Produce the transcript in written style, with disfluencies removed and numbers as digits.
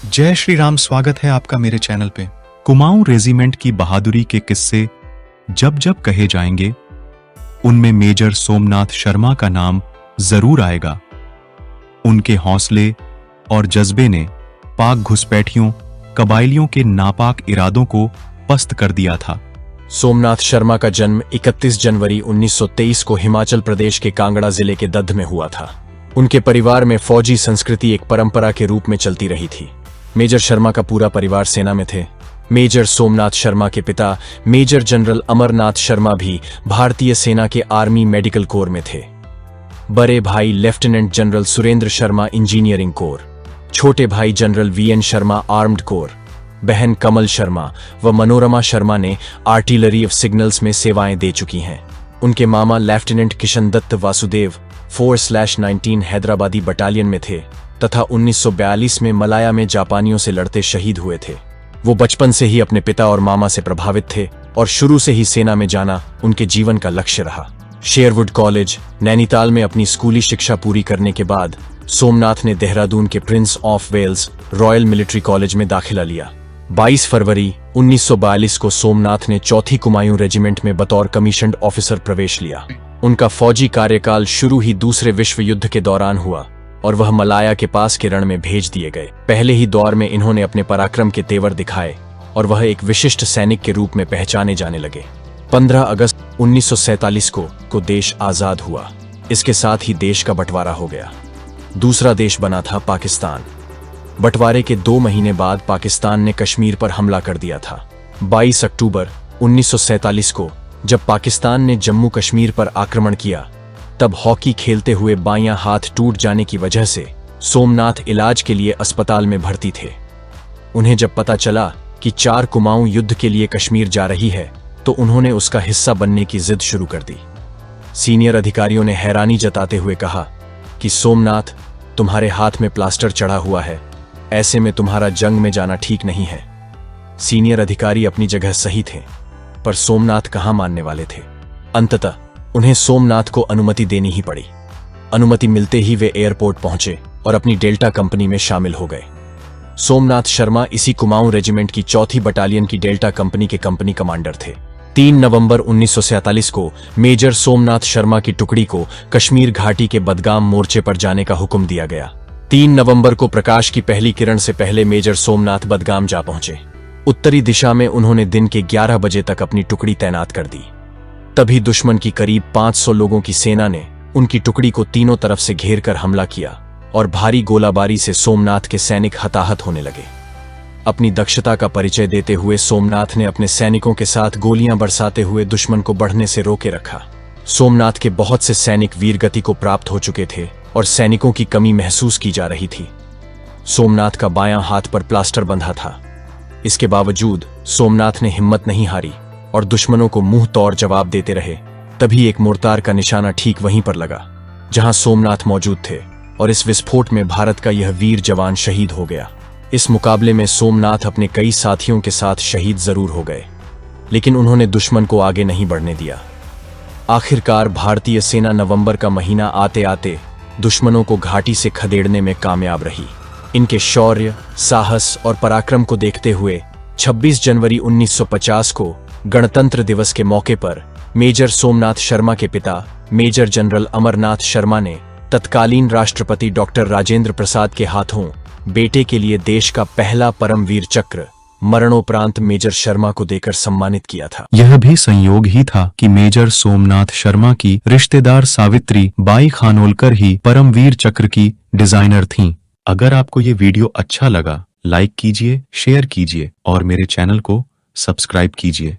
जय श्री राम। स्वागत है आपका मेरे चैनल पे। कुमाऊं रेजिमेंट की बहादुरी के किस्से जब जब कहे जाएंगे उनमें मेजर सोमनाथ शर्मा का नाम जरूर आएगा। उनके हौसले और जज्बे ने पाक घुसपैठियों कबायलियों के नापाक इरादों को पस्त कर दिया था। सोमनाथ शर्मा का जन्म 31 जनवरी 1923 को हिमाचल प्रदेश के कांगड़ा जिले के दद्द में हुआ था। उनके परिवार में फौजी संस्कृति एक परंपरा के रूप में चलती रही थी। मेजर शर्मा का पूरा परिवार सेना में थे। मेजर सोमनाथ शर्मा के पिता मेजर जनरल अमरनाथ शर्मा भी भारतीय सेना के आर्मी मेडिकल कोर में थे। बड़े भाई lieutenant general Surendra Sharma engineering corps, छोटे भाई general VN Sharma armed corps, बहन कमल शर्मा व मनोरमा शर्मा ने आर्टिलरी ऑफ सिग्नल्स में सेवाएं दे चुकी हैं। उनके मामा लेफ्टिनेंट किशन दत्त वासुदेव 4/19 हैदराबादी बटालियन में थे तथा 1942 में मलाया में जापानियों से लड़ते शहीद हुए थे। वो बचपन से ही अपने पिता और मामा से प्रभावित थे और शुरू से ही सेना में जाना उनके जीवन का लक्ष्य रहा। शेरवुड कॉलेज नैनीताल में अपनी स्कूली शिक्षा पूरी करने के बाद सोमनाथ ने देहरादून के Prince of Wales Royal Military College में दाखिला लिया। 22 फरवरी 1942 को सोमनाथ ने चौथी कुमायूं रेजिमेंट में बतौर कमीशन्ड ऑफिसर प्रवेश लिया। उनका फौजी कार्यकाल शुरू ही दूसरे विश्व युद्ध के दौरान हुआ और वह मलाया के पास के रण में भेज दिए गए। पहले ही दौर में इन्होंने अपने पराक्रम के तेवर दिखाए और वह एक विशिष्ट सैनिक के रूप में पहचाने जाने लगे। 15 अगस्त 1947 को देश आजाद हुआ। इसके साथ ही देश का बंटवारा हो गया। दूसरा देश बना था पाकिस्तान। बंटवारे के 2 महीने बाद पाकिस्तान ने कश्मीर पर हमला कर दिया था। 22 अक्टूबर 1947 को जब पाकिस्तान ने जम्मू कश्मीर पर आक्रमण किया तब हॉकी खेलते हुए बायां हाथ टूट जाने की वजह से सोमनाथ इलाज के लिए अस्पताल में भर्ती थे। उन्हें जब पता चला कि 4 कुमाऊं युद्ध के लिए कश्मीर जा रही है तो उन्होंने उसका हिस्सा बनने की जिद शुरू कर दी। सीनियर अधिकारियों ने हैरानी जताते हुए कहा कि सोमनाथ, तुम्हारे हाथ में प्लास्टर चढ़ा हुआ है, ऐसे में तुम्हारा जंग में जाना ठीक नहीं है। सीनियर अधिकारी अपनी जगह सही थे, पर सोमनाथ कहां मानने वाले थे। अंततः उन्हें सोमनाथ को अनुमति देनी ही पड़ी। अनुमति मिलते ही वे एयरपोर्ट पहुंचे और अपनी डेल्टा कंपनी में शामिल हो गए। सोमनाथ शर्मा इसी कुमाऊं रेजिमेंट की 4थी बटालियन की डेल्टा कंपनी के कंपनी कमांडर थे। 3 नवंबर 1947 को मेजर सोमनाथ शर्मा की टुकड़ी को कश्मीर घाटी के बदगाम मोर्चे पर जाने का हुक्म दिया गया। 3 नवंबर को प्रकाश की पहली किरण से पहले मेजर सोमनाथ बदगाम जा पहुंचे। उत्तरी दिशा में उन्होंने दिन के 11 बजे तक अपनी टुकड़ी तैनात कर दी। तभी दुश्मन की करीब 500 लोगों की सेना ने उनकी टुकड़ी को तीनों तरफ से घेर कर हमला किया और भारी गोलाबारी से सोमनाथ के सैनिक हताहत होने लगे। अपनी दक्षता का परिचय देते हुए सोमनाथ ने अपने सैनिकों के साथ गोलियां बरसाते हुए दुश्मन को बढ़ने से रोके रखा। सोमनाथ के बहुत से सैनिक वीरगति को प्राप्त हो चुके थे और सैनिकों की कमी महसूस की जा रही थी। सोमनाथ का बायां हाथ पर प्लास्टर बंधा था। इसके बावजूद सोमनाथ ने हिम्मत नहीं हारी और दुश्मनों को मुंह तोड़ जवाब देते रहे। तभी एक मोर्टार का निशाना ठीक वहीं पर लगा जहां सोमनाथ मौजूद थे और इस विस्फोट में भारत का यह वीर जवान शहीद हो गया। इस मुकाबले में सोमनाथ अपने कई साथियों के साथ शहीद जरूर हो गए, लेकिन उन्होंने दुश्मन को आगे नहीं बढ़ने दिया। आखिरकार भारतीय सेना नवंबर का महीना आते आते दुश्मनों को घाटी से खदेड़ने में कामयाब रही। इनके शौर्य, साहस और पराक्रम को देखते हुए 26 जनवरी 1950 को गणतंत्र दिवस के मौके पर मेजर सोमनाथ शर्मा के पिता मेजर जनरल अमरनाथ शर्मा ने तत्कालीन राष्ट्रपति डॉक्टर राजेंद्र प्रसाद के हाथों बेटे के लिए देश का पहला परमवीर चक्र मरणोपरांत मेजर शर्मा को देकर सम्मानित किया था। यह भी संयोग ही था कि मेजर सोमनाथ शर्मा की रिश्तेदार सावित्री बाई खानोलकर ही परमवीर चक्र की डिजाइनर थीं। अगर आपको ये वीडियो अच्छा लगा, लाइक कीजिए, शेयर कीजिए और मेरे चैनल को सब्सक्राइब कीजिए।